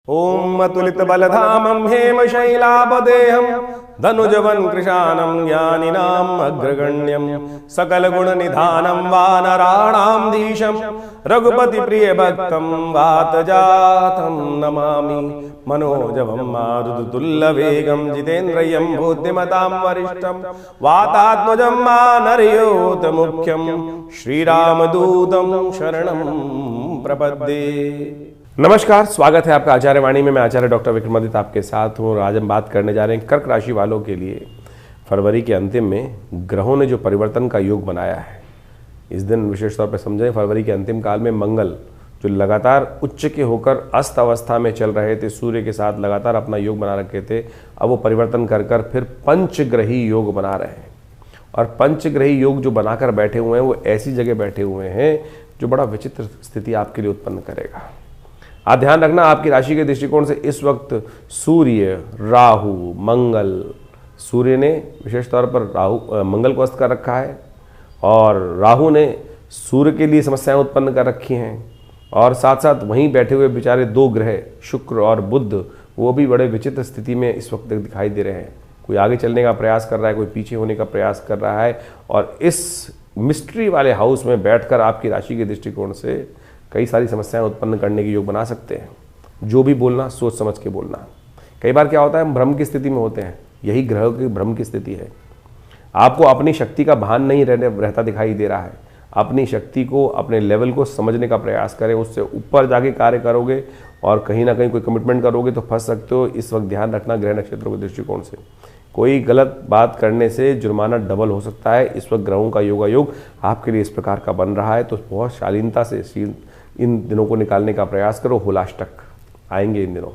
ओम अतुलित बलधामं हेमशैलापदेहं धनुजवन् कृशानं ज्ञानिनाम् अग्रगण्यं सकल गुण निधानं वानराणां धीशं रघुपति प्रिय भक्तं वातजातं नमामि मनोजवं मारुततुल्य वेगं जितेन्द्रियं बुद्धिमतां वरिष्ठं वातात्मजं मानरयोत मुख्यं श्रीरामदूतं शरणं प्रपद्ये। नमस्कार, स्वागत है आपका आचार्य वाणी में। मैं आचार्य डॉक्टर विक्रमादित्य आपके साथ हूँ और आज हम बात करने जा रहे हैं कर्क राशि वालों के लिए फरवरी के अंतिम में ग्रहों ने जो परिवर्तन का योग बनाया है। इस दिन विशेष तौर पर समझें, फरवरी के अंतिम काल में मंगल जो लगातार उच्च के होकर अस्त अवस्था में चल रहे थे, सूर्य के साथ लगातार अपना योग बना रखे थे, अब वो परिवर्तन कर कर फिर पंचग्रही योग बना रहे हैं। और पंचग्रही योग जो बनाकर बैठे हुए हैं वो ऐसी जगह बैठे हुए हैं जो बड़ा विचित्र स्थिति आपके लिए उत्पन्न करेगा। आप ध्यान रखना, आपकी राशि के दृष्टिकोण से इस वक्त सूर्य, राहु, मंगल, सूर्य ने विशेष तौर पर मंगल को अस्त कर रखा है और राहु ने सूर्य के लिए समस्याएं उत्पन्न कर रखी हैं। और साथ साथ वहीं बैठे हुए बेचारे दो ग्रह शुक्र और बुध, वो भी बड़े विचित्र स्थिति में इस वक्त दिखाई दे रहे हैं। कोई आगे चलने का प्रयास कर रहा है, कोई पीछे होने का प्रयास कर रहा है। और इस मिस्ट्री वाले हाउस में बैठकर आपकी राशि के दृष्टिकोण से कई सारी समस्याएं उत्पन्न करने के योग बना सकते हैं। जो भी बोलना सोच समझ के बोलना। कई बार क्या होता है, हम भ्रम की स्थिति में होते हैं, यही ग्रह की भ्रम की स्थिति है। आपको अपनी शक्ति का भान नहीं रहता दिखाई दे रहा है। अपनी शक्ति को, अपने लेवल को समझने का प्रयास करें, उससे ऊपर जाके कार्य करोगे और कहीं ना कहीं कोई कमिटमेंट करोगे तो फंस सकते हो। इस वक्त ध्यान रखना ग्रह नक्षत्रों के दृष्टिकोण से कोई गलत बात करने से जुर्माना डबल हो सकता है। इस वक्त ग्रहों का योगायोग आपके लिए इस प्रकार का बन रहा है, तो बहुत शालीनता से इन दिनों को निकालने का प्रयास करो। होलाष्टक आएंगे इन दिनों,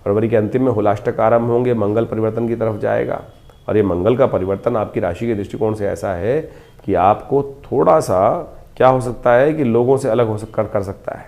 फरवरी के अंतिम में होलाष्टक आरंभ होंगे, मंगल परिवर्तन की तरफ जाएगा। और ये मंगल का परिवर्तन आपकी राशि के दृष्टिकोण से ऐसा है कि आपको थोड़ा सा क्या हो सकता है कि लोगों से अलग कर सकता है,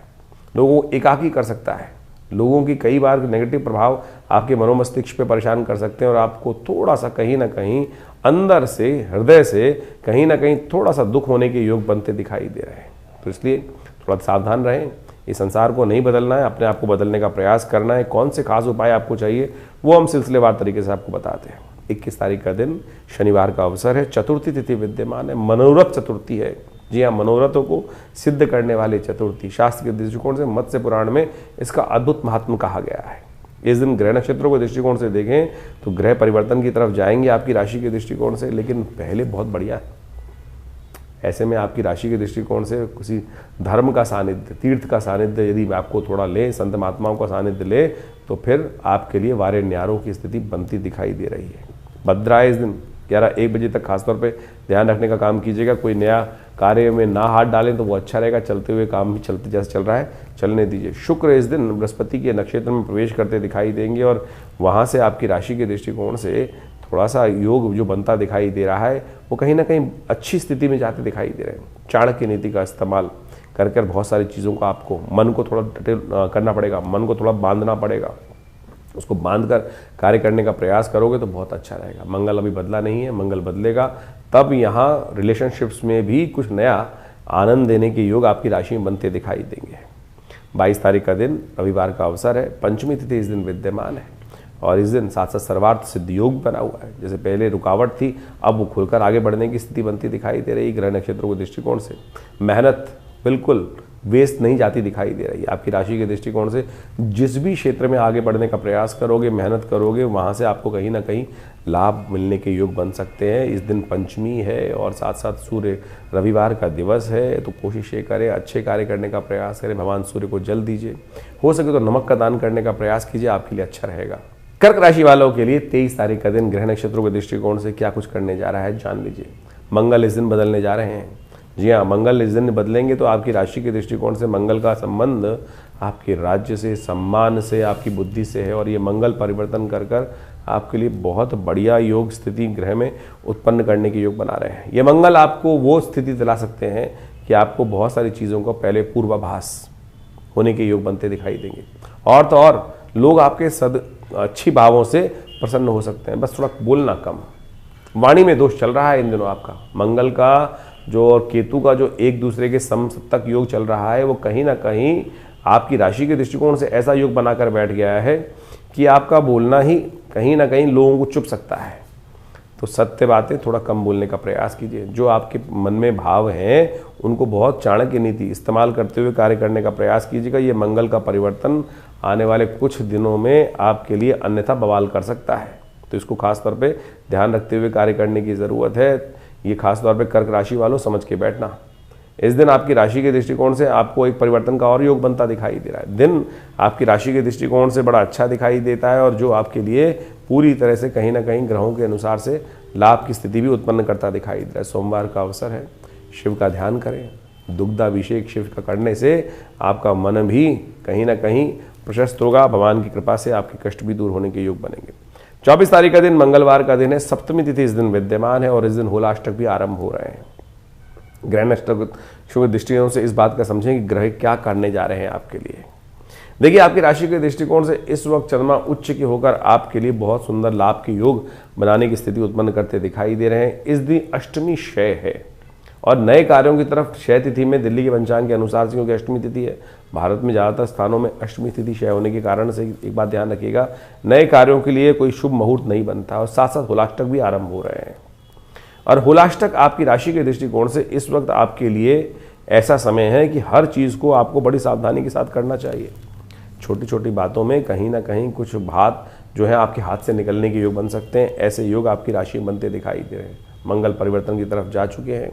लोगों को एकाकी कर सकता है। लोगों की कई बार नेगेटिव प्रभाव आपके मनोमस्तिष्क पे परेशान कर सकते हैं और आपको थोड़ा सा कहीं ना कहीं अंदर से, हृदय से कहीं ना कहीं थोड़ा सा दुख होने के योग बनते दिखाई दे रहे हैं। तो इसलिए थोड़ा सावधान रहें। इस संसार को नहीं बदलना है, अपने आप को बदलने का प्रयास करना है। कौन से खास उपाय आपको चाहिए वो हम सिलसिलेवार तरीके से आपको बताते हैं। 21 तारीख का दिन शनिवार का अवसर है, चतुर्थी तिथि विद्यमान है, मनोरथ चतुर्थी है। जी हाँ, मनोरथों को सिद्ध करने वाली चतुर्थी। शास्त्र के दृष्टिकोण से मत्स्य पुराण में इसका अद्भुत महात्म कहा गया है। इस दिन ग्रह नक्षत्रों के दृष्टिकोण से देखें तो ग्रह परिवर्तन की तरफ जाएंगे आपकी राशि के दृष्टिकोण से, लेकिन पहले बहुत बढ़िया है। ऐसे में आपकी राशि के दृष्टिकोण से किसी धर्म का सानिध्य, तीर्थ का सानिध्य यदि आपको थोड़ा ले, संत महात्माओं का सानिध्य ले, तो फिर आपके लिए वारे न्यारों की स्थिति बनती दिखाई दे रही है। भद्रा है इस दिन 11-1 बजे तक खासतौर पे ध्यान रखने का काम कीजिएगा। कोई नया कार्य में ना हाथ डालें तो वो अच्छा रहेगा। चलते हुए काम भी चलते जैसे चल रहा है चलने दीजिए। शुक्र इस दिन बृहस्पति के नक्षत्र में प्रवेश करते दिखाई देंगे और वहाँ से आपकी राशि के दृष्टिकोण से थोड़ा सा योग जो बनता दिखाई दे रहा है वो कहीं ना कहीं अच्छी स्थिति में जाते दिखाई दे रहे हैं। चाणक्य नीति का इस्तेमाल कर कर बहुत सारी चीज़ों को आपको, मन को थोड़ा करना पड़ेगा, मन को थोड़ा बांधना पड़ेगा। उसको बांध कर कार्य करने का प्रयास करोगे तो बहुत अच्छा रहेगा। मंगल अभी बदला नहीं है, मंगल बदलेगा, तब यहाँ रिलेशनशिप्स में भी कुछ नया आनंद देने के योग आपकी राशि में बनते दिखाई देंगे। 22 तारीख का दिन रविवार का अवसर है, पंचमी तिथि इस दिन विद्यमान है और इस दिन साथ साथ सर्वार्थ सिद्ध योग बना हुआ है। जैसे पहले रुकावट थी, अब वो खुलकर आगे बढ़ने की स्थिति बनती दिखाई दे रही है। ग्रह नक्षत्रों के दृष्टिकोण से मेहनत बिल्कुल वेस्ट नहीं जाती दिखाई दे रही है। आपकी राशि के दृष्टिकोण से जिस भी क्षेत्र में आगे बढ़ने का प्रयास करोगे, मेहनत करोगे, वहाँ से आपको कहीं ना कहीं लाभ मिलने के योग बन सकते हैं। इस दिन पंचमी है और साथ साथ सूर्य रविवार का दिवस है, तो कोशिश ये करें अच्छे कार्य करने का प्रयास करें। भगवान सूर्य को जल दीजिए, हो सके तो नमक का दान करने का प्रयास कीजिए, आपके लिए अच्छा रहेगा। कर्क राशि वालों के लिए 23 तारीख का दिन ग्रह नक्षत्रों के दृष्टिकोण से क्या कुछ करने जा रहा है जान लीजिए। मंगल इस दिन बदलने जा रहे हैं। जी हाँ, मंगल इस दिन बदलेंगे तो आपकी राशि के दृष्टिकोण से मंगल का संबंध आपके राज्य से, सम्मान से, आपकी बुद्धि से है और ये मंगल परिवर्तन कर कर आपके लिए बहुत बढ़िया योग स्थिति ग्रह में उत्पन्न करने के योग बना रहे हैं। ये मंगल आपको वो स्थिति दिला सकते हैं कि आपको बहुत सारी चीज़ों को पहले पूर्वाभास होने के योग बनते दिखाई देंगे। और तो और लोग आपके अच्छी भावों से प्रसन्न हो सकते हैं, बस थोड़ा बोलना कम। वाणी में दोष चल रहा है इन दिनों आपका। मंगल का जो और केतु का जो एक दूसरे के समसप्तक योग चल रहा है वो कहीं ना कहीं आपकी राशि के दृष्टिकोण से ऐसा योग बनाकर बैठ गया है कि आपका बोलना ही कहीं ना कहीं लोगों को चुप सकता है। तो सत्य बातें थोड़ा कम बोलने का प्रयास कीजिए। जो आपके मन में भाव हैं उनको बहुत चाणक्य नीति इस्तेमाल करते हुए कार्य करने का प्रयास कीजिएगा। ये मंगल का परिवर्तन आने वाले कुछ दिनों में आपके लिए अन्यथा बवाल कर सकता है, तो इसको खास तौर पे ध्यान रखते हुए कार्य करने की ज़रूरत है। ये खास तौर पे कर्क राशि वालों समझ के बैठना। इस दिन आपकी राशि के दृष्टिकोण से आपको एक परिवर्तन का और योग बनता दिखाई दे रहा है। दिन आपकी राशि के दृष्टिकोण से बड़ा अच्छा दिखाई देता है और जो आपके लिए पूरी तरह से कहीं ना कहीं ग्रहों के अनुसार से लाभ की स्थिति भी उत्पन्न करता दिखाई दे रहा है। सोमवार का अवसर है, शिव का ध्यान करें। दुग्धाभिषेक शिव का करने से आपका मन भी कहीं ना कहीं प्रशस्त होगा। भगवान की कृपा से आपके कष्ट भी दूर होने के योग बनेंगे। 24 तारीख का दिन मंगलवार का दिन है, सप्तमी तिथि इस दिन विद्यमान है और इस दिन होलाष्टक भी आरंभ हो रहे हैं। ग्रहण शुभ दृष्टिकोण से इस बात का समझें कि ग्रह क्या करने जा रहे हैं आपके लिए। देखिए, आपकी राशि के दृष्टिकोण से इस वक्त चंद्रमा उच्च की होकर आपके लिए बहुत सुंदर लाभ के योग बनाने की स्थिति उत्पन्न करते दिखाई दे रहे हैं। इस दिन अष्टमी क्षय है और नए कार्यों की तरफ क्षय तिथि में दिल्ली के पंचांग के अनुसार से, क्योंकि अष्टमी तिथि है, भारत में ज़्यादातर स्थानों में अष्टमी तिथि क्षय होने के कारण से एक बात ध्यान रखिएगा, नए कार्यों के लिए कोई शुभ मुहूर्त नहीं बनता और साथ साथ होलाष्टक भी आरंभ हो रहे हैं। और होलाष्टक आपकी राशि के दृष्टिकोण से इस वक्त आपके लिए ऐसा समय है कि हर चीज़ को आपको बड़ी सावधानी के साथ करना चाहिए। छोटी छोटी बातों में कहीं ना कहीं कुछ बात जो है आपके हाथ से निकलने के योग बन सकते हैं। ऐसे योग आपकी राशि में बनते दिखाई दे रहे हैं। मंगल परिवर्तन की तरफ जा चुके हैं।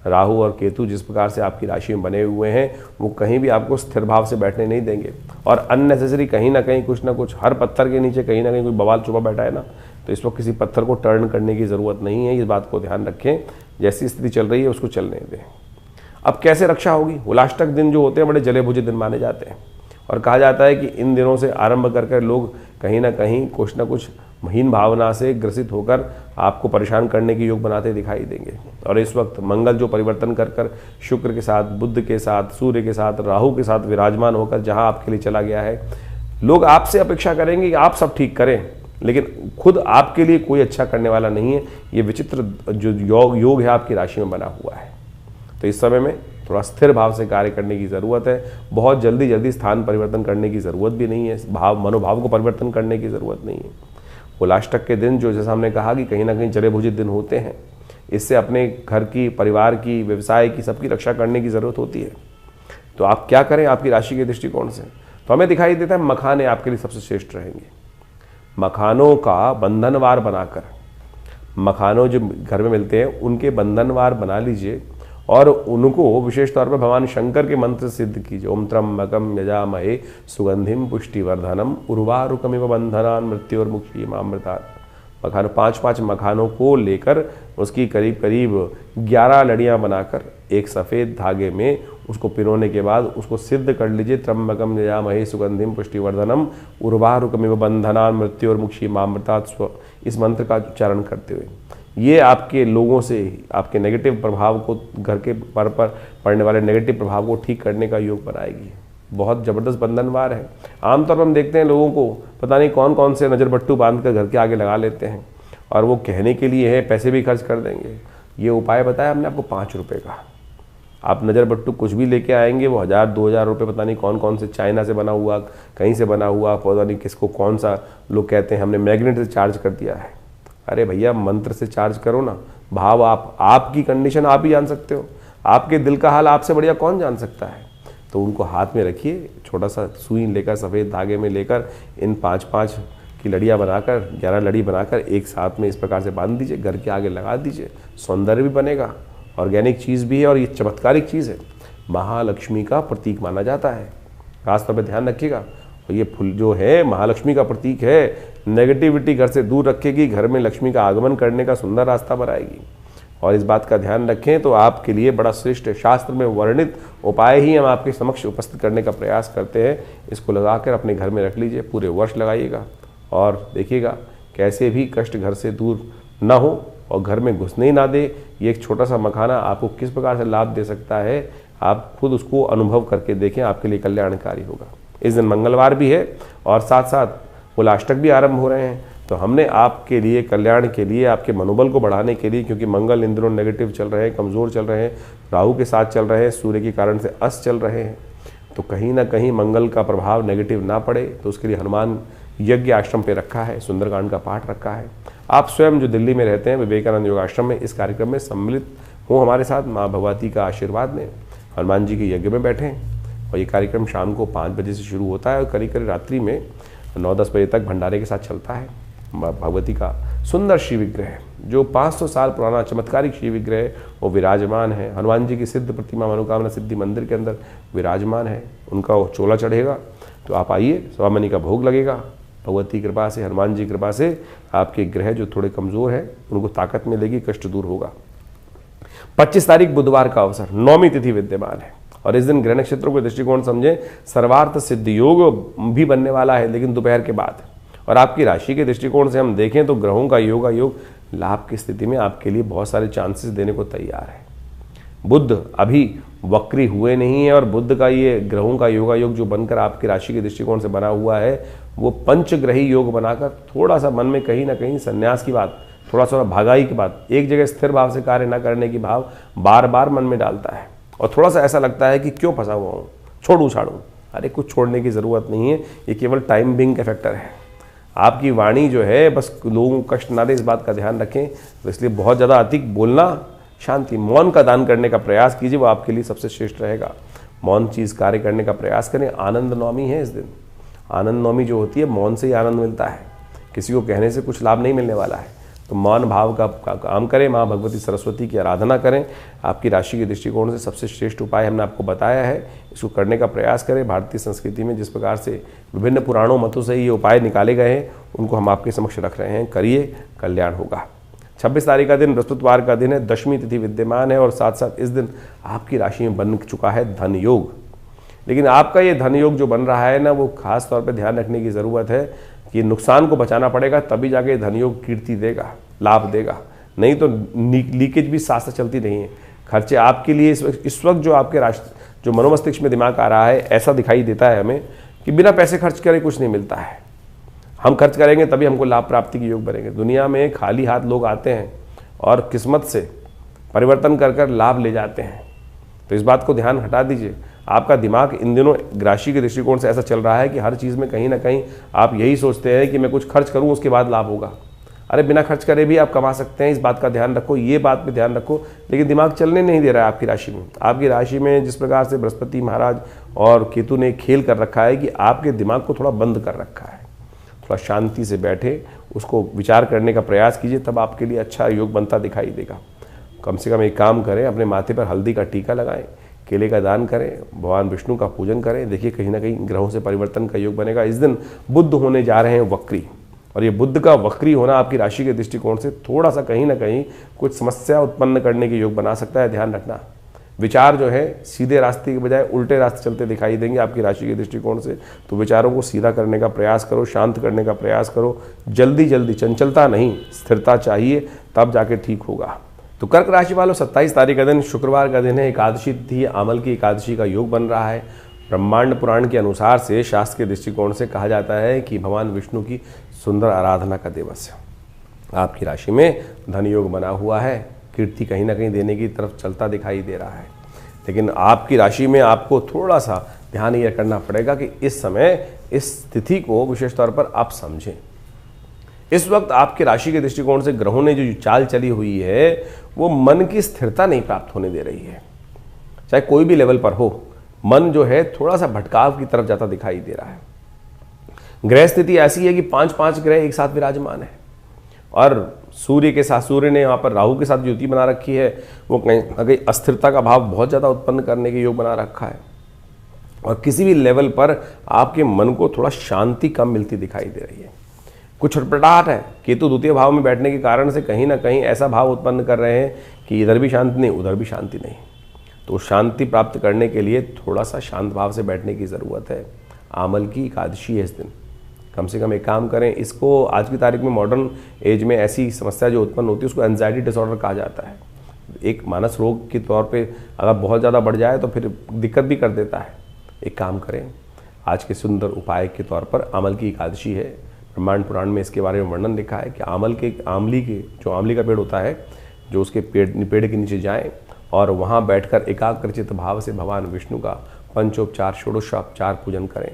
राहु और केतु जिस प्रकार से आपकी राशि में बने हुए हैं वो कहीं भी आपको स्थिर भाव से बैठने नहीं देंगे और अननेसेसरी कहीं ना कहीं कुछ ना कुछ, हर पत्थर के नीचे कहीं ना कहीं कोई बवाल छुपा बैठा है ना, तो इस वक्त किसी पत्थर को टर्न करने की ज़रूरत नहीं है। इस बात को ध्यान रखें। जैसी स्थिति चल रही है उसको चलने दें। अब कैसे रक्षा होगी? होलाष्टक दिन जो होते हैं बड़े जले बुझे दिन माने जाते हैं और कहा जाता है कि इन दिनों से आरंभ कर लोग कहीं ना कहीं कुछ ना कुछ हीन भावना से ग्रसित होकर आपको परेशान करने के योग बनाते दिखाई देंगे। और इस वक्त मंगल जो परिवर्तन कर शुक्र के साथ, बुध के साथ, सूर्य के साथ, राहु के साथ विराजमान होकर जहां आपके लिए चला गया है, लोग आपसे अपेक्षा करेंगे कि आप सब ठीक करें, लेकिन खुद आपके लिए कोई अच्छा करने वाला नहीं है। ये विचित्र जो योग है आपकी राशि में बना हुआ है। तो इस समय में थोड़ा स्थिर भाव से कार्य करने की ज़रूरत है। बहुत जल्दी स्थान परिवर्तन करने की ज़रूरत भी नहीं है। मनोभाव को परिवर्तन करने की ज़रूरत नहीं है। होलाष्टक के दिन जो जैसा हमने कहा कि कहीं ना कहीं जले बुझे दिन होते हैं, इससे अपने घर की, परिवार की, व्यवसाय की, सबकी रक्षा करने की ज़रूरत होती है। तो आप क्या करें आपकी राशि के दृष्टिकोण से? तो हमें दिखाई देता है मखाने आपके लिए सबसे श्रेष्ठ रहेंगे। मखानों का बंधनवार बनाकर, मखानों जो घर में मिलते हैं उनके बंधनवार बना लीजिए और उनको विशेष तौर पर भगवान शंकर के मंत्र सिद्ध कीजिए। ओम त्र्यंबकम यजामहे सुगंधिम पुष्टिवर्धनम उर्वारुकमिव बंधनान मृत्योर्मुक्षीमामृतात्। मखानों 5-5 मखानों को लेकर उसकी करीब करीब 11 लड़ियां बनाकर एक सफ़ेद धागे में उसको पिरोने के बाद उसको सिद्ध कर लीजिए। त्र्यंबकम यजामहे सुगंधिम पुष्टिवर्धनम उर्वारुकमिव बंधनान मृत्योर्मुक्षीमामृतात्। इस मंत्र का उच्चारण करते हुए ये आपके लोगों से आपके नेगेटिव प्रभाव को, घर के पर पड़ने वाले नेगेटिव प्रभाव को ठीक करने का योग बनाएगी। बहुत ज़बरदस्त बंधनवार है। आमतौर पर हम देखते हैं लोगों को पता नहीं कौन कौन से नज़र बट्टू बांध कर घर के आगे लगा लेते हैं और वो कहने के लिए है, पैसे भी खर्च कर देंगे। ये उपाय बताया हमने आपको 5 रुपये का। आप नज़र बट्टू कुछ भी लेके आएंगे, वो 1000-2000 रुपये पता नहीं कौन कौन से, चाइना से बना हुआ, कहीं से बना हुआ, पता नहीं किसको कौन सा लोग कहते हैं हमने मैग्नेट से चार्ज कर दिया है। अरे भैया, मंत्र से चार्ज करो ना। भाव आपकी कंडीशन आप ही जान सकते हो। आपके दिल का हाल आपसे बढ़िया कौन जान सकता है? तो उनको हाथ में रखिए, छोटा सा सुई लेकर, सफ़ेद धागे में लेकर इन 5-5 की लड़ियाँ बनाकर, 11 लड़ी बनाकर एक साथ में इस प्रकार से बांध दीजिए, घर के आगे लगा दीजिए। सौंदर्य भी बनेगा, ऑर्गेनिक चीज़ भी है और ये चमत्कारिक चीज़ है। महालक्ष्मी का प्रतीक माना जाता है, खासतौर पर ध्यान रखिएगा। और ये फूल जो है महालक्ष्मी का प्रतीक है। नेगेटिविटी घर से दूर रखेगी, घर में लक्ष्मी का आगमन करने का सुंदर रास्ता बनाएगी। और इस बात का ध्यान रखें तो आपके लिए बड़ा श्रेष्ठ शास्त्र में वर्णित उपाय ही हम आपके समक्ष उपस्थित करने का प्रयास करते हैं। इसको लगाकर अपने घर में रख लीजिए, पूरे वर्ष लगाइएगा और देखिएगा कैसे भी कष्ट घर से दूर ना हो और घर में घुसने ही ना दे। ये एक छोटा सा मखाना आपको किस प्रकार से लाभ दे सकता है, आप खुद उसको अनुभव करके देखें, आपके लिए कल्याणकारी होगा। इस दिन मंगलवार भी है और साथ साथ होलाष्टक भी आरंभ हो रहे हैं। तो हमने आपके लिए, कल्याण के लिए, आपके मनोबल को बढ़ाने के लिए, क्योंकि मंगल इन दिनों नेगेटिव चल रहे हैं, कमज़ोर चल रहे हैं, राहु के साथ चल रहे हैं, सूर्य के कारण से अस्त चल रहे हैं, तो कहीं ना कहीं मंगल का प्रभाव नेगेटिव ना पड़े तो उसके लिए हनुमान यज्ञ आश्रम पे रखा है, सुंदरकांड का पाठ रखा है। आप स्वयं जो दिल्ली में रहते हैं विवेकानंद योग आश्रम में इस कार्यक्रम में सम्मिलित हों हमारे साथ, माँ भगवती का आशीर्वाद लें, हनुमान जी के यज्ञ में बैठें। और ये कार्यक्रम शाम को 5 बजे से शुरू होता है और करीब करीब रात्रि में 9-10 बजे तक भंडारे के साथ चलता है। भगवती का सुंदर शिव विग्रह जो 500 साल पुराना चमत्कारिक शिव विग्रह वो विराजमान है। हनुमान जी की सिद्ध प्रतिमा मनोकामना सिद्धि मंदिर के अंदर विराजमान है। उनका वो चोला चढ़ेगा तो आप आइए, सवा मनी का भोग लगेगा। भगवती कृपा से, हनुमान जी कृपा से आपके ग्रह जो थोड़े कमज़ोर है उनको ताकत मिलेगी, कष्ट दूर होगा। 25 तारीख बुधवार का अवसर, 9वीं तिथि विद्यमान है और इस दिन ग्रह नक्षत्रों के दृष्टिकोण समझें सर्वार्थ सिद्ध योग भी बनने वाला है, लेकिन दोपहर के बाद। और आपकी राशि के दृष्टिकोण से हम देखें तो ग्रहों का योग लाभ की स्थिति में आपके लिए बहुत सारे चांसेस देने को तैयार है। बुध अभी वक्री हुए नहीं है और बुध का ये ग्रहों का योग जो बनकर आपकी राशि के दृष्टिकोण से बना हुआ है वो पंचग्रही योग बनाकर थोड़ा सा मन में कहीं ना कहीं संन्यास की बात, थोड़ा सा भागाई की बात, एक जगह स्थिर भाव से कार्य न करने की भाव बार बार मन में डालता है और थोड़ा सा ऐसा लगता है कि क्यों फंसा हुआ हूँ, छोड़ूँ छाड़ूँ। अरे कुछ छोड़ने की ज़रूरत नहीं है, ये केवल टाइम बिंग का फैक्टर है। आपकी वाणी जो है बस लोगों को कष्ट ना दे, इस बात का ध्यान रखें। तो इसलिए बहुत ज़्यादा अधिक बोलना, शांति, मौन का दान करने का प्रयास कीजिए, वो आपके लिए सबसे श्रेष्ठ रहेगा। मौन चीज़ कार्य करने का प्रयास करें। आनंद नवमी है इस दिन। आनंद नवमी जो होती है मौन से ही आनंद मिलता है, किसी को कहने से कुछ लाभ नहीं मिलने वाला है। तो मौन भाव का काम करें, माँ भगवती सरस्वती की आराधना करें। आपकी राशि के दृष्टिकोण से सबसे श्रेष्ठ उपाय हमने आपको बताया है, इसको करने का प्रयास करें। भारतीय संस्कृति में जिस प्रकार से विभिन्न पुराणों मतों से ये उपाय निकाले गए हैं उनको हम आपके समक्ष रख रहे हैं, करिए, कल्याण होगा। 26 तारीख का दिन बृहस्पतिवार का दिन है, 10वीं तिथि विद्यमान है और साथ साथ इस दिन आपकी राशि में बन चुका है धन योग। लेकिन आपका ये धन योग जो बन रहा है ना, वो खास तौर पे ध्यान रखने की ज़रूरत है कि नुकसान को बचाना पड़ेगा, तभी जाके धन योग कीर्ति देगा, लाभ देगा। नहीं तो लीकेज भी साथ साथ चलती नहीं है। खर्चे आपके लिए इस वक्त जो आपके जो मनोमस्तिष्क में दिमाग आ रहा है, ऐसा दिखाई देता है हमें कि बिना पैसे खर्च करे कुछ नहीं मिलता है। हम खर्च करेंगे तभी हमको लाभ प्राप्ति के योग बनेंगे। दुनिया में खाली हाथ लोग आते हैं और किस्मत से परिवर्तन कर कर लाभ ले जाते हैं। तो इस बात को ध्यान हटा दीजिए। आपका दिमाग इन दिनों राशि के दृष्टिकोण से ऐसा चल रहा है कि हर चीज़ में कहीं ना कहीं आप यही सोचते हैं कि मैं कुछ खर्च करूं उसके बाद लाभ होगा। अरे बिना खर्च करे भी आप कमा सकते हैं, इस बात का ध्यान रखो, ये बात पे ध्यान रखो। लेकिन दिमाग चलने नहीं दे रहा है आपकी राशि में। आपकी राशि में जिस प्रकार से बृहस्पति महाराज और केतु ने खेल कर रखा है कि आपके दिमाग को थोड़ा बंद कर रखा है। थोड़ा शांति से बैठे, उसको विचार करने का प्रयास कीजिए, तब आपके लिए अच्छा योग बनता दिखाई देगा। कम से कम एक काम करें, अपने माथे पर हल्दी का टीका लगाएं, केले का दान करें, भगवान विष्णु का पूजन करें। देखिए कहीं ना कहीं ग्रहों से परिवर्तन का योग बनेगा। इस दिन बुध होने जा रहे हैं वक्री, और ये बुध का वक्री होना आपकी राशि के दृष्टिकोण से थोड़ा सा कहीं ना कहीं कुछ समस्या उत्पन्न करने के योग बना सकता है। ध्यान रखना, विचार जो है सीधे रास्ते के बजाय उल्टे रास्ते चलते दिखाई देंगे आपकी राशि के दृष्टिकोण से। तो विचारों को सीधा करने का प्रयास करो, शांत करने का प्रयास करो। जल्दी जल्दी चंचलता नहीं, स्थिरता चाहिए, तब जाके ठीक होगा। तो कर्क राशि वालों, 27 तारीख का दिन शुक्रवार का दिन है, एकादशी तिथि, आमल की एकादशी का योग बन रहा है। ब्रह्मांड पुराण के अनुसार से, शास्त्र के दृष्टिकोण से कहा जाता है कि भगवान विष्णु की सुंदर आराधना का दिवस है। आपकी राशि में धन योग बना हुआ है, कीर्ति कहीं ना कहीं देने की तरफ चलता दिखाई दे रहा है। लेकिन आपकी राशि में आपको थोड़ा सा ध्यान यह करना पड़ेगा कि इस समय इस तिथि को विशेष तौर पर आप समझें। इस वक्त आपके राशि के दृष्टिकोण से ग्रहों ने जो चाल चली हुई है वो मन की स्थिरता नहीं प्राप्त होने दे रही है। चाहे कोई भी लेवल पर हो, मन जो है थोड़ा सा भटकाव की तरफ जाता दिखाई दे रहा है। ग्रह स्थिति ऐसी है कि 5-5 ग्रह एक साथ विराजमान है और सूर्य के साथ, सूर्य ने यहाँ पर राहु के साथ जो युति बना रखी है वो कहीं अस्थिरता का भाव बहुत ज़्यादा उत्पन्न करने के योग बना रखा है। और किसी भी लेवल पर आपके मन को थोड़ा शांति कम मिलती दिखाई दे रही है। कुछ छटपटाहट है। केतु द्वितीय भाव में बैठने के कारण से कहीं ना कहीं ऐसा भाव उत्पन्न कर रहे हैं कि इधर भी शांति नहीं, उधर भी शांति नहीं। तो शांति प्राप्त करने के लिए थोड़ा सा शांत भाव से बैठने की ज़रूरत है। आमल की एकादशी है इस दिन, कम से कम एक काम करें। इसको आज की तारीख में मॉडर्न एज में ऐसी समस्या जो उत्पन्न होती है उसको एंजाइटी डिसऑर्डर कहा जाता है। एक मानस रोग के तौर पे अगर बहुत ज़्यादा बढ़ जाए तो फिर दिक्कत भी कर देता है। एक काम करें, आज के सुंदर उपाय के तौर पर आमल की एकादशी है। ब्रह्मांड पुराण में इसके बारे में वर्णन लिखा है कि आमली का पेड़ होता है, जो उसके पेड़ के नीचे जाएं और वहाँ बैठकर एकाग्रचित भाव से भगवान विष्णु का पंचोपचार षोडशोपचार पूजन करें।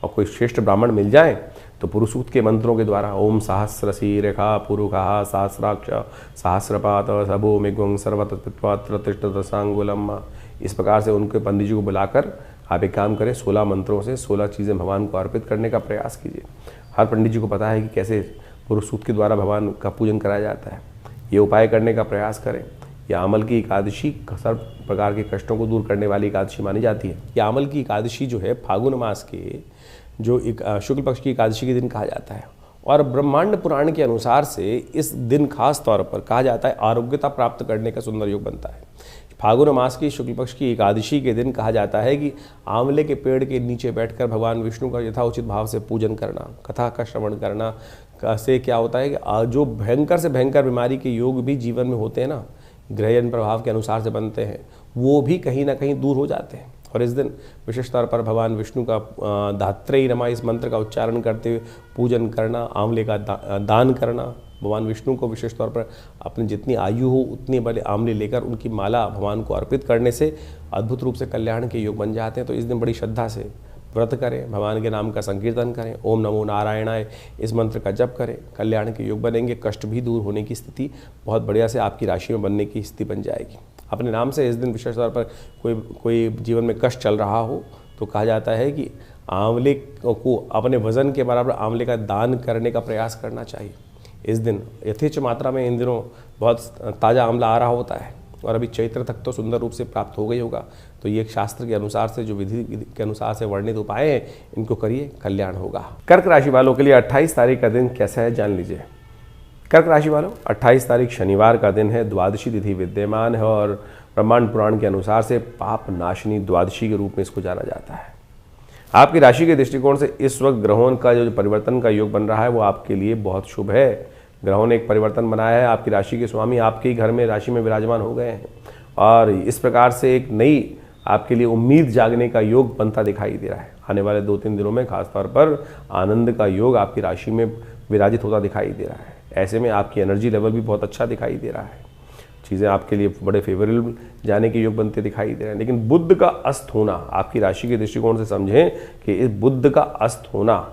और कोई श्रेष्ठ ब्राह्मण मिल जाए तो पुरुष सूक्त के मंत्रों के द्वारा ओम सहस्रसी रेखा पुरुखा सहस्राक्ष सहस्रपात सबो मिग्वं सर्वतत्वात्र तिष्ठतसांगुलम, इस प्रकार से उनके पंडित जी को बुलाकर आप एक काम करें, 16 मंत्रों से 16 चीज़ें भगवान को अर्पित करने का प्रयास कीजिए। हर पंडित जी को पता है कि कैसे पुरुष सूक्त के द्वारा भगवान का पूजन कराया जाता है। ये उपाय करने का प्रयास करें। यह अमल की एकादशी सर्व प्रकार के कष्टों को दूर करने वाली एकादशी मानी जाती है। यह अमल की एकादशी जो है फागुन मास के जो शुक्ल पक्ष की एकादशी के दिन कहा जाता है। और ब्रह्मांड पुराण के अनुसार से इस दिन खास तौर पर कहा जाता है आरोग्यता प्राप्त करने का सुंदर योग बनता है। फागुन मास की शुक्ल पक्ष की एकादशी के दिन कहा जाता है कि आंवले के पेड़ के नीचे बैठकर भगवान विष्णु का यथाउचित भाव से पूजन करना, कथा का श्रवण करना से क्या होता है कि जो भयंकर से भयंकर बीमारी के योग भी जीवन में होते हैं ना, ग्रहण प्रभाव के अनुसार से बनते हैं, वो भी कहीं ना कहीं दूर हो जाते हैं। और इस दिन विशेष तौर पर भगवान विष्णु का धात्रेयी नमः इस मंत्र का उच्चारण करते हुए पूजन करना, आंवले का दान करना, भगवान विष्णु को विशेष तौर पर अपनी जितनी आयु हो उतने बड़े आंवले लेकर उनकी माला भगवान को अर्पित करने से अद्भुत रूप से कल्याण के योग बन जाते हैं। तो इस दिन बड़ी श्रद्धा से व्रत करें, भगवान के नाम का संकीर्तन करें, ओम नमो नारायणाय इस मंत्र का जप करें, कल्याण के योग बनेंगे, कष्ट भी दूर होने की स्थिति बहुत बढ़िया से आपकी राशि में बनने की स्थिति बन जाएगी। अपने नाम से इस दिन विशेष तौर पर कोई जीवन में कष्ट चल रहा हो तो कहा जाता है कि आंवले को अपने वजन के बराबर आंवले का दान करने का प्रयास करना चाहिए। इस दिन यथेच्छ मात्रा में इन दिनों बहुत ताज़ा आंवला आ रहा होता है और अभी चैत्र तक तो सुंदर रूप से प्राप्त हो गई होगा। तो ये शास्त्र के अनुसार से जो विधि के अनुसार से वर्णित उपाय हैं इनको करिए, कल्याण होगा। कर्क राशि वालों के लिए 28 तारीख का दिन कैसा है जान लीजिए। कर्क राशि वालों 28 तारीख शनिवार का दिन है, द्वादशी तिथि विद्यमान है और ब्रह्मांड पुराण के अनुसार से पाप नाशिनी द्वादशी के रूप में इसको जाना जाता है। आपकी राशि के दृष्टिकोण से इस वक्त ग्रहों का जो परिवर्तन का योग बन रहा है वो आपके लिए बहुत शुभ है। ग्रहों ने एक परिवर्तन बनाया है, आपकी राशि के स्वामी आपके ही घर में राशि में विराजमान हो गए हैं और इस प्रकार से एक नई आपके लिए उम्मीद जागने का योग बनता दिखाई दे रहा है। आने वाले 2-3 दिनों में खासतौर पर आनंद का योग आपकी राशि में विराजित होता दिखाई दे रहा है। ऐसे में आपकी एनर्जी लेवल भी बहुत अच्छा दिखाई दे रहा है, चीज़ें आपके लिए बड़े फेवरेबल जाने के योग बनते दिखाई दे रहे हैं। लेकिन बुध का अस्त होना आपकी राशि के दृष्टिकोण से समझें कि इस बुध का अस्त होना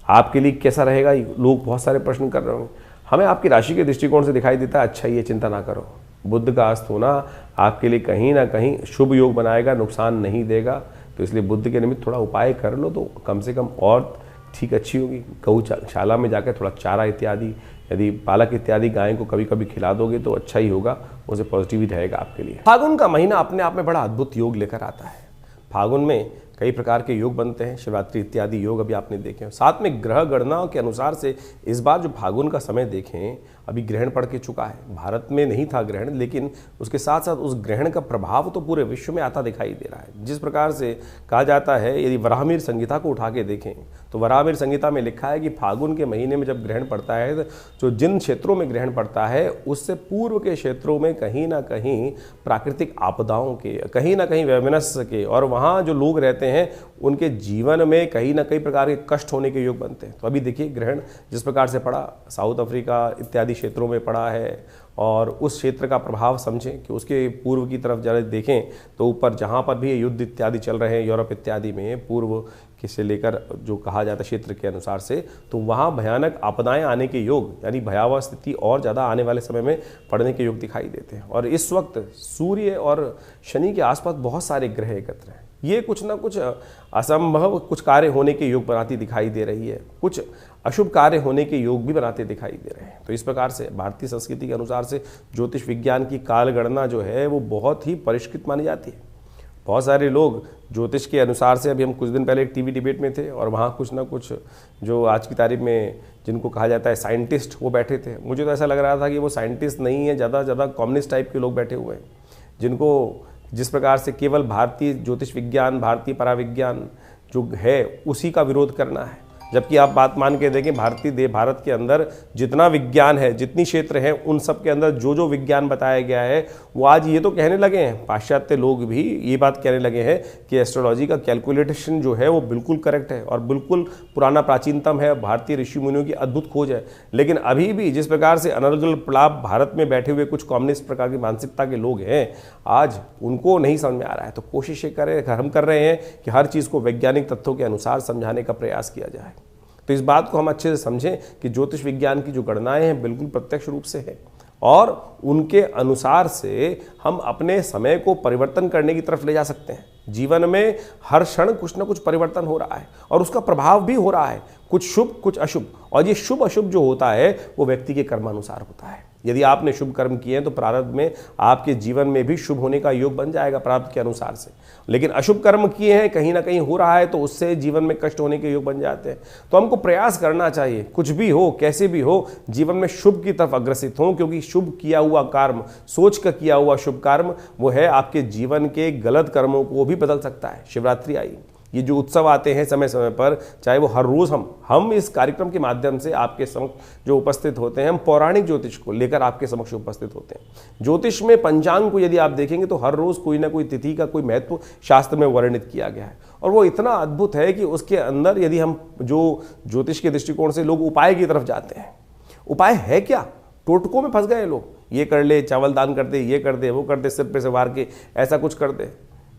आपके लिए कैसा रहेगा, लोग बहुत सारे प्रश्न कर रहे होंगे। हमें आपकी राशि के दृष्टिकोण से दिखाई देता है अच्छा ही है, चिंता ना करो। बुध का अस्त होना आपके लिए कहीं ना कहीं शुभ योग बनाएगा, नुकसान नहीं देगा। तो इसलिए बुध के निमित्त थोड़ा उपाय कर लो तो कम से कम और ठीक अच्छी होगी। गौशाला में जाकर थोड़ा चारा इत्यादि, यदि पालक इत्यादि गाय को कभी कभी खिला दोगे तो अच्छा ही होगा, उसे पॉजिटिव ही रहेगा आपके लिए। फागुन का महीना अपने आप में बड़ा अद्भुत योग लेकर आता है। फागुन में कई प्रकार के योग बनते हैं, शिवरात्रि इत्यादि योग अभी आपने देखे हैं। साथ में ग्रह गणनाओं के अनुसार से इस बार जो फागुन का समय देखें, अभी ग्रहण पड़ के चुका है। भारत में नहीं था ग्रहण, लेकिन उसके साथ साथ उस ग्रहण का प्रभाव तो पूरे विश्व में आता दिखाई दे रहा है। जिस प्रकार से कहा जाता है, यदि वराहमिहिर संहिता को उठा के देखें तो वराहमिहिर संहिता में लिखा है कि फागुन के महीने में जब ग्रहण पड़ता है तो जिन क्षेत्रों में ग्रहण पड़ता है उससे पूर्व के क्षेत्रों में कहीं ना कहीं प्राकृतिक आपदाओं के, कहीं ना कहीं वैमनस्य के और वहाँ जो लोग रहते हैं उनके जीवन में कहीं ना कई प्रकार के कष्ट होने के योग बनते हैं। तो अभी देखिए ग्रहण जिस प्रकार से पड़ा, साउथ अफ्रीका इत्यादि क्षेत्रों में पड़ा है और उस क्षेत्र का प्रभाव समझें कि उसके पूर्व की तरफ जरा देखें तो ऊपर जहाँ पर भी युद्ध इत्यादि चल रहे हैं यूरोप इत्यादि में, पूर्व से लेकर जो कहा जाता है क्षेत्र के अनुसार से, तो वहाँ भयानक आपदाएं आने के योग, यानी भयावह स्थिति और ज़्यादा आने वाले समय में पड़ने के योग दिखाई देते हैं। और इस वक्त सूर्य और शनि के आसपास बहुत सारे ग्रह एकत्र हैं। ये कुछ ना कुछ असंभव कुछ कार्य होने के योग बनाती दिखाई दे रही है, कुछ अशुभ कार्य होने के योग भी बनाते दिखाई दे रहे हैं। तो इस प्रकार से भारतीय संस्कृति के अनुसार से ज्योतिष विज्ञान की काल गणना जो है वो बहुत ही परिष्कृत मानी जाती है। बहुत सारे लोग ज्योतिष के अनुसार से, अभी हम कुछ दिन पहले एक टीवी डिबेट में थे और वहाँ कुछ ना कुछ जो आज की तारीख में जिनको कहा जाता है साइंटिस्ट, वो बैठे थे। मुझे तो ऐसा लग रहा था कि वो साइंटिस्ट नहीं है, ज़्यादा कम्युनिस्ट टाइप के लोग बैठे हुए हैं, जिनको जिस प्रकार से केवल भारतीय ज्योतिष विज्ञान, भारतीय पराविज्ञान जो है उसी का विरोध करना है। जबकि आप बात मान के देखें भारत के अंदर जितना विज्ञान है, जितनी क्षेत्र हैं, उन सब के अंदर जो जो विज्ञान बताया गया है वो आज ये तो कहने लगे हैं, पाश्चात्य लोग भी ये बात कहने लगे हैं कि एस्ट्रोलॉजी का कैलकुलेशन जो है वो बिल्कुल करेक्ट है और बिल्कुल पुराना प्राचीनतम है, भारतीय ऋषि मुनियों की अद्भुत खोज है। लेकिन अभी भी जिस प्रकार से अनर्गल प्रलाप भारत में बैठे हुए कुछ कम्युनिस्ट प्रकार की मानसिकता के लोग हैं, आज उनको नहीं समझ में आ रहा है। तो कोशिश ये करें, हम कर रहे हैं कि हर चीज़ को वैज्ञानिक तथ्यों के अनुसार समझाने का प्रयास किया जाए। तो इस बात को हम अच्छे से समझें कि ज्योतिष विज्ञान की जो गणनाएं हैं बिल्कुल प्रत्यक्ष रूप से है और उनके अनुसार से हम अपने समय को परिवर्तन करने की तरफ ले जा सकते हैं। जीवन में हर क्षण कुछ ना कुछ परिवर्तन हो रहा है और उसका प्रभाव भी हो रहा है, कुछ शुभ कुछ अशुभ। और ये शुभ अशुभ जो होता है वो व्यक्ति के कर्मानुसार होता है। यदि आपने शुभ कर्म किए हैं तो प्रारब्ध में आपके जीवन में भी शुभ होने का योग बन जाएगा प्रारब्ध के अनुसार से। लेकिन अशुभ कर्म किए हैं, कहीं ना कहीं हो रहा है, तो उससे जीवन में कष्ट होने के योग बन जाते हैं। तो हमको प्रयास करना चाहिए, कुछ भी हो कैसे भी हो, जीवन में शुभ की तरफ अग्रसित हो, क्योंकि शुभ किया हुआ कर्म, सोच का किया हुआ शुभ कर्म वो है आपके जीवन के गलत कर्मों को भी बदल सकता है। शिवरात्रि आई, ये जो उत्सव आते हैं समय समय पर, चाहे वो हर रोज़ हम इस कार्यक्रम के माध्यम से आपके समक्ष जो उपस्थित होते हैं, हम पौराणिक ज्योतिष को लेकर आपके समक्ष उपस्थित होते हैं। ज्योतिष में पंचांग को यदि आप देखेंगे तो हर रोज़ कोई ना कोई तिथि का कोई महत्व शास्त्र में वर्णित किया गया है और वो इतना अद्भुत है कि उसके अंदर यदि हम जो ज्योतिष के दृष्टिकोण से लोग उपाय की तरफ जाते हैं, उपाय है क्या, टोटकों में फंस गए लोग, ये कर ले, चावल दान कर दे, ये कर दे, वो कर दे, सिर पे से वार के ऐसा कुछ कर दे।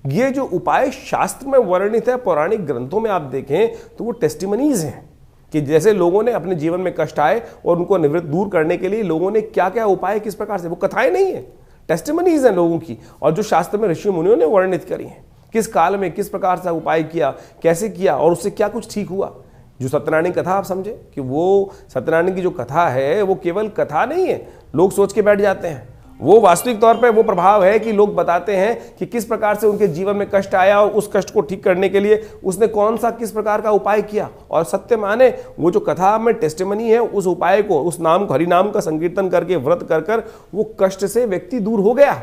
ये जो उपाय शास्त्र में वर्णित है, पौराणिक ग्रंथों में आप देखें तो वो टेस्टिमनीज हैं कि जैसे लोगों ने अपने जीवन में कष्ट आए और उनको निवृत्त दूर करने के लिए लोगों ने क्या क्या उपाय किस प्रकार से, वो कथाएं नहीं है, टेस्टिमनीज हैं लोगों की, और जो शास्त्र में ऋषि मुनियों ने वर्णित करी हैं, किस काल में किस प्रकार से उपाय किया, कैसे किया और उससे क्या कुछ ठीक हुआ। जो सत्यनारायण कथा आप समझे कि वो सत्यनारायण की जो कथा है वो केवल कथा नहीं है, लोग सोच के बैठ जाते हैं, वो वास्तविक तौर पे वो प्रभाव है कि लोग बताते हैं कि किस प्रकार से उनके जीवन में कष्ट आया और उस कष्ट को ठीक करने के लिए उसने कौन सा किस प्रकार का उपाय किया। और सत्य माने वो जो कथा में टेस्टिमनी है, उस उपाय को, उस नाम को, हरि नाम का संकीर्तन करके व्रत कर कर वो कष्ट से व्यक्ति दूर हो गया।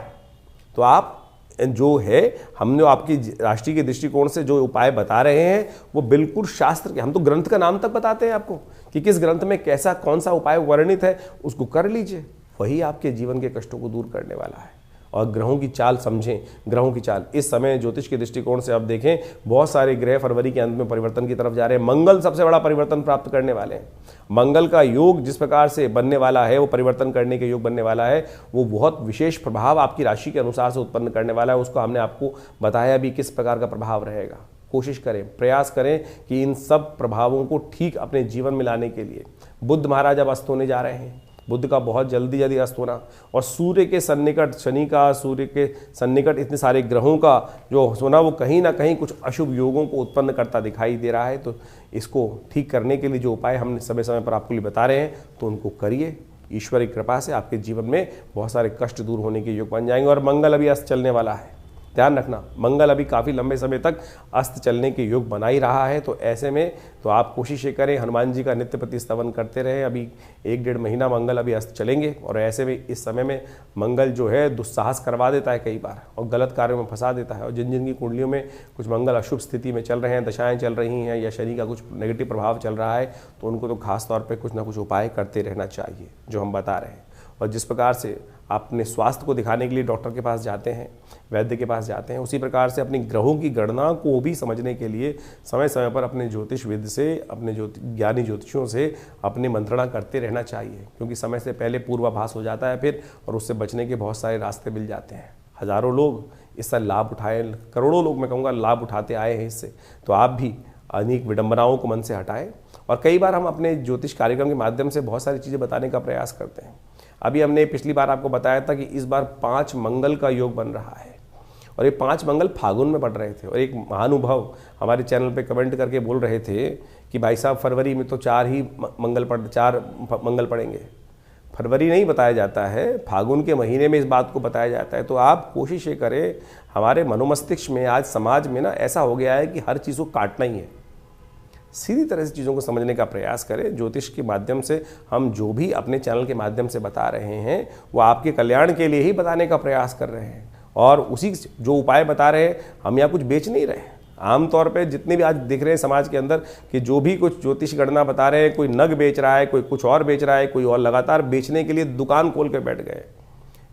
तो आप जो है, हम जो आपकी राष्ट्र के दृष्टिकोण से जो उपाय बता रहे हैं वो बिल्कुल शास्त्र के, हम तो ग्रंथ का नाम तक बताते हैं आपको कि किस ग्रंथ में कैसा कौन सा उपाय वर्णित है, उसको कर लीजिए, वही आपके जीवन के कष्टों को दूर करने वाला है। और ग्रहों की चाल समझें, ग्रहों की चाल इस समय ज्योतिष के दृष्टिकोण से आप देखें, बहुत सारे ग्रह फरवरी के अंत में परिवर्तन की तरफ जा रहे हैं। मंगल सबसे बड़ा परिवर्तन प्राप्त करने वाले हैं। मंगल का योग जिस प्रकार से बनने वाला है, वो परिवर्तन करने के योग बनने वाला है, वो बहुत विशेष प्रभाव आपकी राशि के अनुसार से उत्पन्न करने वाला है। उसको हमने आपको बताया भी किस प्रकार का प्रभाव रहेगा। कोशिश करें, प्रयास करें कि इन सब प्रभावों को ठीक अपने जीवन में लाने के लिए, बुध महाराज अब अस्त होने जा रहे हैं, बुध का बहुत जल्दी अस्त होना और सूर्य के सन्निकट, शनि का सूर्य के सन्निकट, इतने सारे ग्रहों का जो होना वो कहीं ना कहीं कुछ अशुभ योगों को उत्पन्न करता दिखाई दे रहा है। तो इसको ठीक करने के लिए जो उपाय हम समय समय पर आपके लिए बता रहे हैं तो उनको करिए। ईश्वर की कृपा से आपके जीवन में बहुत सारे कष्ट दूर होने के योग बन जाएंगे। और मंगल अभी अस्त चलने वाला है, ध्यान रखना, मंगल अभी काफ़ी लंबे समय तक अस्त चलने के योग बना ही रहा है। तो ऐसे में तो आप कोशिश ये करें, हनुमान जी का नित्य प्रति स्तवन करते रहें। अभी 1-1.5 महीना मंगल अभी अस्त चलेंगे और ऐसे में इस समय में मंगल जो है दुस्साहस करवा देता है कई बार और गलत कार्यों में फंसा देता है। और जिन जिन की कुंडलियों में कुछ मंगल अशुभ स्थिति में चल रहे हैं, दशाएँ चल रही हैं या शनि का कुछ नेगेटिव प्रभाव चल रहा है, तो उनको तो खास तौर पर कुछ ना कुछ उपाय करते रहना चाहिए जो हम बता रहे हैं। और जिस प्रकार से अपने स्वास्थ्य को दिखाने के लिए डॉक्टर के पास जाते हैं, वैद्य के पास जाते हैं, उसी प्रकार से अपनी ग्रहों की गणना को भी समझने के लिए समय समय पर अपने ज्योतिषविद से, अपने ज्ञानी ज्योतिषियों से अपनी मंत्रणा करते रहना चाहिए, क्योंकि समय से पहले पूर्वाभास हो जाता है फिर, और उससे बचने के बहुत सारे रास्ते मिल जाते हैं। हज़ारों लोग इससे लाभ उठाए, करोड़ों लोग मैं कहूँगा लाभ उठाते आए हैं इससे। तो आप भी अनेक विडंबनाओं को मन से हटाएं। और कई बार हम अपने ज्योतिष कार्यक्रम के माध्यम से बहुत सारी चीज़ें बताने का प्रयास करते हैं। अभी हमने पिछली बार आपको बताया था कि इस बार 5 मंगल का योग बन रहा है और ये 5 मंगल फागुन में पड़ रहे थे। और एक महानुभाव हमारे चैनल पे कमेंट करके बोल रहे थे कि भाई साहब फरवरी में तो 4 मंगल पड़ेंगे। फरवरी नहीं बताया जाता है, फागुन के महीने में इस बात को बताया जाता है। तो आप कोशिश ये करें, हमारे मनोमस्तिष्क में आज समाज में ना ऐसा हो गया है कि हर चीज़ को काटना ही है। सीधी तरह से चीज़ों को समझने का प्रयास करें। ज्योतिष के माध्यम से हम जो भी अपने चैनल के माध्यम से बता रहे हैं वो आपके कल्याण के लिए ही बताने का प्रयास कर रहे हैं। और उसी जो उपाय बता रहे हैं, हम यहाँ कुछ बेच नहीं रहे हैं, आमतौर पे जितने भी आज दिख रहे हैं समाज के अंदर कि जो भी कुछ ज्योतिष गणना बता रहे हैं, कोई नग बेच रहा है, कोई कुछ और बेच रहा है, कोई और लगातार बेचने के लिए दुकान खोल कर बैठ गए।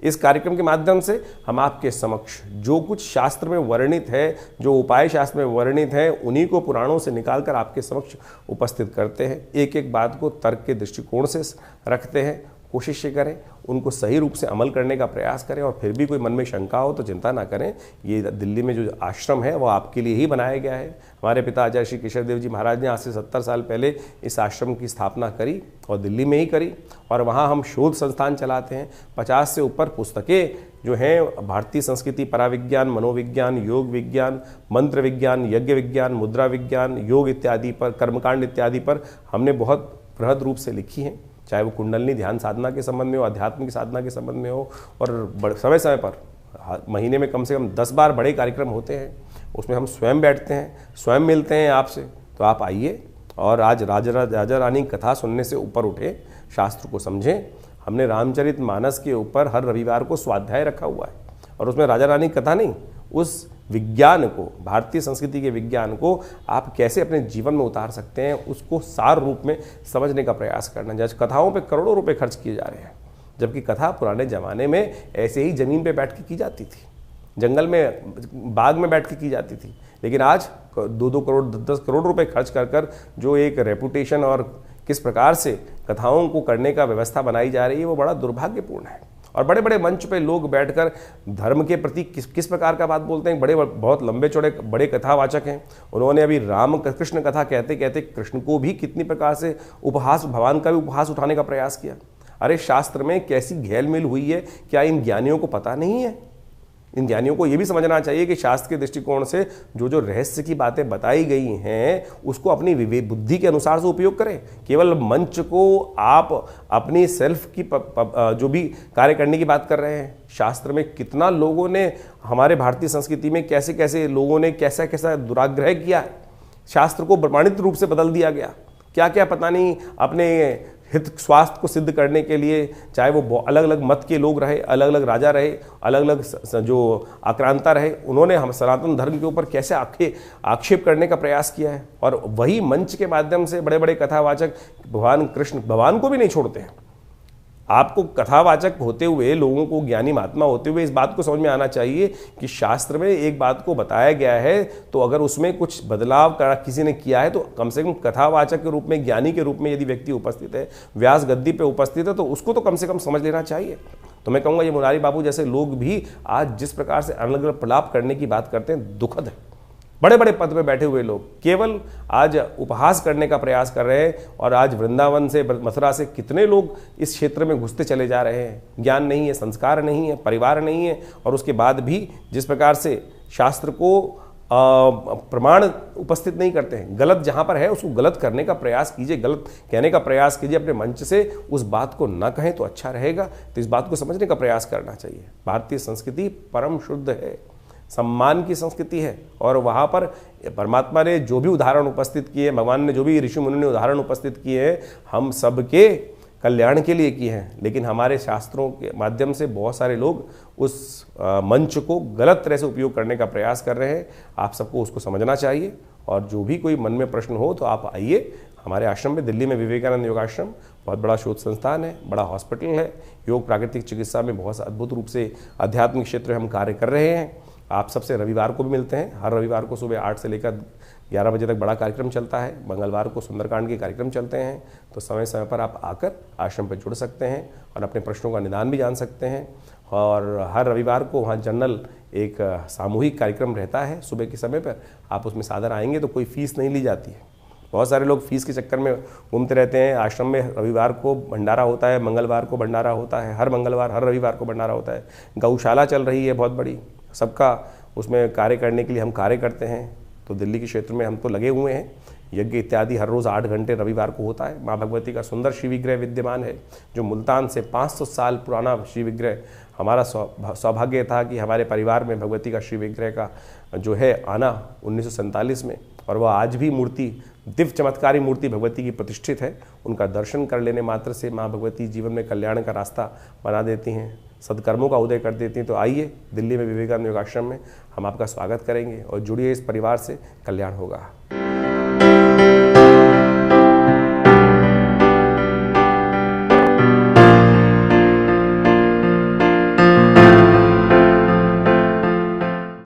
इस कार्यक्रम के माध्यम से हम आपके समक्ष जो कुछ शास्त्र में वर्णित है, जो उपाय शास्त्र में वर्णित है, उन्हीं को पुराणों से निकालकर आपके समक्ष उपस्थित करते हैं। एक एक बात को तर्क के दृष्टिकोण से रखते हैं। कोशिश करें उनको सही रूप से अमल करने का प्रयास करें, और फिर भी कोई मन में शंका हो तो चिंता ना करें। ये दिल्ली में जो आश्रम है वो आपके लिए ही बनाया गया है। हमारे पिता आचार्य श्री केशव देव जी महाराज ने आज से 70 साल पहले इस आश्रम की स्थापना करी और दिल्ली में ही करी, और वहाँ हम शोध संस्थान चलाते हैं। 50 से ऊपर पुस्तकें जो हैं भारतीय संस्कृति, पराविज्ञान, मनोविज्ञान, योग विज्ञान, मंत्र विज्ञान, यज्ञ विज्ञान, मुद्रा विज्ञान, योग इत्यादि पर, कर्मकांड इत्यादि पर हमने बहुत बृहद रूप से लिखी हैं। चाहे वो कुंडलनी ध्यान साधना के संबंध में हो, आध्यात्मिक साधना के संबंध में हो, और समय समय पर महीने में कम से कम 10 बार बड़े कार्यक्रम होते हैं। उसमें हम स्वयं बैठते हैं, स्वयं मिलते हैं आपसे। तो आप आइए और आज राजा रानी कथा सुनने से ऊपर उठे, शास्त्र को समझें। हमने रामचरित मानस के ऊपर हर रविवार को स्वाध्याय रखा हुआ है, और उसमें राजा रानी कथा नहीं, उस विज्ञान को, भारतीय संस्कृति के विज्ञान को आप कैसे अपने जीवन में उतार सकते हैं, उसको सार रूप में समझने का प्रयास करना। जैसे कथाओं पे करोड़ों रुपए खर्च किए जा रहे हैं, जबकि कथा पुराने ज़माने में ऐसे ही ज़मीन पे बैठ के की जाती थी, जंगल में, बाग में बैठ के की जाती थी। लेकिन आज 2-2 करोड़ 10 करोड़ रुपए खर्च कर जो एक रेपुटेशन और किस प्रकार से कथाओं को करने का व्यवस्था बनाई जा रही है, वो बड़ा दुर्भाग्यपूर्ण है। और बड़े बड़े मंच पे लोग बैठकर धर्म के प्रति किस प्रकार का बात बोलते हैं। बहुत लंबे चौड़े बड़े कथावाचक हैं। उन्होंने अभी राम कृष्ण कथा कहते कहते कृष्ण को भी कितनी प्रकार से उपहास, भगवान का भी उपहास उठाने का प्रयास किया। अरे शास्त्र में कैसी घेलमेल हुई है, क्या इन ज्ञानियों को पता नहीं है? इन ज्ञानियों को ये भी समझना चाहिए कि शास्त्र के दृष्टिकोण से जो रहस्य की बातें बताई गई हैं उसको अपनी विवेक बुद्धि के अनुसार से उपयोग करें। केवल मंच को आप अपनी सेल्फ की जो भी कार्य करने की बात कर रहे हैं। शास्त्र में कितना लोगों ने, हमारे भारतीय संस्कृति में कैसे कैसे लोगों ने कैसा कैसा दुराग्रह किया है। शास्त्र को प्रमाणित रूप से बदल दिया गया। क्या क्या पता नहीं, अपने हित स्वास्थ्य को सिद्ध करने के लिए, चाहे वो अलग अलग मत के लोग रहे, अलग अलग राजा रहे, अलग अलग जो आक्रांता रहे, उन्होंने हम सनातन धर्म के ऊपर कैसे आक्षेप करने का प्रयास किया है। और वही मंच के माध्यम से बड़े बड़े कथावाचक भगवान कृष्ण, भगवान को भी नहीं छोड़ते हैं। आपको कथावाचक होते हुए, लोगों को ज्ञानी महात्मा होते हुए इस बात को समझ में आना चाहिए कि शास्त्र में एक बात को बताया गया है, तो अगर उसमें कुछ बदलाव किसी ने किया है तो कम से कम कथावाचक के रूप में, ज्ञानी के रूप में यदि व्यक्ति उपस्थित है, व्यास गद्दी पे उपस्थित है, तो उसको तो कम से कम समझ लेना चाहिए। तो मैं कहूँगा ये मुरारी बाबू जैसे लोग भी आज जिस प्रकार से अलग अलग प्रलाप करने की बात करते हैं, दुखद है। बड़े बड़े पद पे बैठे हुए लोग केवल आज उपहास करने का प्रयास कर रहे हैं, और आज वृंदावन से, मथुरा से कितने लोग इस क्षेत्र में घुसते चले जा रहे हैं। ज्ञान नहीं है, संस्कार नहीं है, परिवार नहीं है, और उसके बाद भी जिस प्रकार से शास्त्र को प्रमाण उपस्थित नहीं करते हैं। गलत जहाँ पर है उसको गलत करने का प्रयास कीजिए, गलत कहने का प्रयास कीजिए, अपने मंच से उस बात को ना कहें तो अच्छा रहेगा। तो इस बात को समझने का प्रयास करना चाहिए। भारतीय संस्कृति परम शुद्ध है, सम्मान की संस्कृति है, और वहाँ पर परमात्मा ने जो भी उदाहरण उपस्थित किए, भगवान ने जो भी ऋषि मुनि ने उदाहरण उपस्थित किए हैं, हम सबके कल्याण के लिए किए हैं। लेकिन हमारे शास्त्रों के माध्यम से बहुत सारे लोग उस मंच को गलत तरह से उपयोग करने का प्रयास कर रहे हैं। आप सबको उसको समझना चाहिए। और जो भी कोई मन में प्रश्न हो तो आप आइए हमारे आश्रम में। दिल्ली में विवेकानंद योगाश्रम बहुत बड़ा शोध संस्थान है, बड़ा हॉस्पिटल है। योग प्राकृतिक चिकित्सा में बहुत अद्भुत रूप से आध्यात्मिक क्षेत्र में हम कार्य कर रहे हैं। आप सबसे रविवार को भी मिलते हैं। हर रविवार को सुबह 8 से लेकर 11 बजे तक बड़ा कार्यक्रम चलता है। मंगलवार को सुंदरकांड के कार्यक्रम चलते हैं। तो समय समय पर आप आकर आश्रम पर जुड़ सकते हैं और अपने प्रश्नों का निदान भी जान सकते हैं। और हर रविवार को वहाँ जनरल एक सामूहिक कार्यक्रम रहता है सुबह के समय पर। आप उसमें सादर आएंगे तो कोई फीस नहीं ली जाती है। बहुत सारे लोग फीस के चक्कर में घूमते रहते हैं। आश्रम में रविवार को भंडारा होता है, मंगलवार को भंडारा होता है, हर मंगलवार हर रविवार को भंडारा होता है। गौशाला चल रही है बहुत बड़ी, सबका उसमें कार्य करने के लिए हम कार्य करते हैं। तो दिल्ली के क्षेत्र में हम तो लगे हुए हैं। यज्ञ इत्यादि हर रोज़ 8 घंटे रविवार को होता है। माँ भगवती का सुंदर शिव विग्रह विद्यमान है, जो मुल्तान से 500 साल पुराना शिव विग्रह। हमारा सौभाग्य था कि हमारे परिवार में भगवती का शिव विग्रह का जो है आना 1947 में, और वह आज भी मूर्ति, दिव्य चमत्कारी मूर्ति भगवती की प्रतिष्ठित है। उनका दर्शन कर लेने मात्र से माँ भगवती जीवन में कल्याण का रास्ता बना देती हैं। सदकर्मों का उदय कर देती हैं। तो आइए दिल्ली में विवेकानंद योगाश्रम में हम आपका स्वागत करेंगे और जुड़िए इस परिवार से, कल्याण होगा।